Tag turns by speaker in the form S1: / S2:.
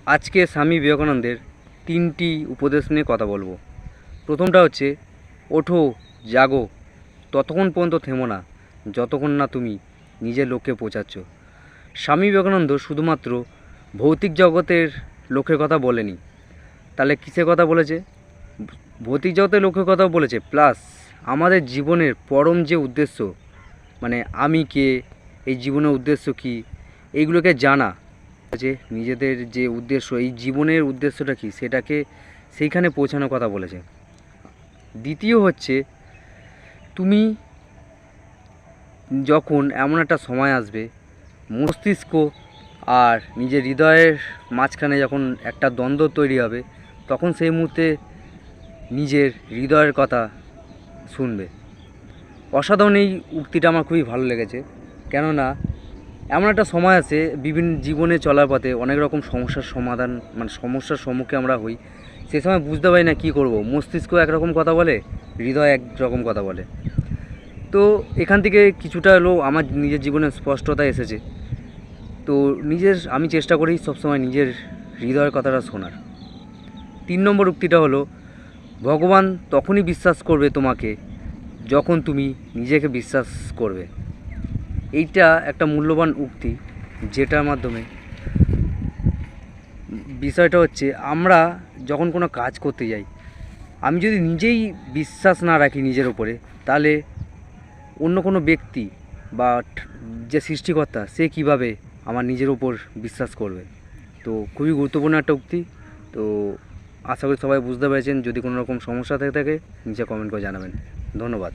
S1: আজকে স্বামী বিবেকানন্দের 3টি উপদেশ নিয়ে কথা বলবো। প্রথমটা হচ্ছে, ওঠো, জাগো, ততক্ষণ পর্যন্ত থেমো না যতক্ষণ না তুমি নিজের লক্ষ্যে পৌঁছাচ্ছ। স্বামী বিবেকানন্দ শুধুমাত্র ভৌতিক জগতের লক্ষ্যের কথা বলেনি, তাহলে কিসের কথা বলেছে? ভৌতিক জগতের লক্ষ্যের কথাও বলেছে, প্লাস আমাদের জীবনের পরম যে উদ্দেশ্য, মানে আমি কে, এই জীবনের উদ্দেশ্য কী, এইগুলোকে জানা, যে নিজেদের যে উদ্দেশ্য, এই জীবনের উদ্দেশ্যটা কী, সেটাকে সেইখানে পৌঁছানোর কথা বলেছে। দ্বিতীয় হচ্ছে, তুমি যখন এমন একটা সময় আসবে, মস্তিষ্ক আর নিজের হৃদয়ের মাঝখানে যখন একটা দ্বন্দ্ব তৈরি হবে, তখন সেই মুহূর্তে নিজের হৃদয়ের কথা শুনবে। অসাধারণ এই উক্তিটা আমার খুবই ভালো লেগেছে, কেননা এমন একটা সময় আছে বিভিন্ন জীবনে চলার পথে অনেক রকম সমস্যার সমাধান, মানে সমস্যার সম্মুখে আমরা হই। সে সময় বুঝতে পারি না কী করব, মস্তিষ্ক একরকম কথা বলে, হৃদয় এক রকম কথা বলে। তো এখান থেকে কিছুটা হলেও আমার নিজের জীবনে স্পষ্টতা এসেছে। তো আমি চেষ্টা করি সবসময় নিজের হৃদয়ের কথাটা শোনার। 3 নম্বর উক্তিটা হলো, ভগবান তখনই বিশ্বাস করবে তোমাকে যখন তুমি নিজেকে বিশ্বাস করবে। এইটা একটা মূল্যবান উক্তি, যেটার মাধ্যমে বিষয়টা হচ্ছে, আমরা যখন কোনো কাজ করতে যাই, আমি যদি নিজেই বিশ্বাস না রাখি নিজের ওপরে, তাহলে অন্য কোনো ব্যক্তি বা যে সৃষ্টিকর্তা, সে কীভাবে আমার নিজের ওপর বিশ্বাস করবে? তো খুবই গুরুত্বপূর্ণ একটা উক্তি। তো আশা করি সবাই বুঝতে পেরেছেন। যদি কোনো রকম সমস্যা থেকে থাকে নিচে কমেন্ট করে জানাবেন। ধন্যবাদ।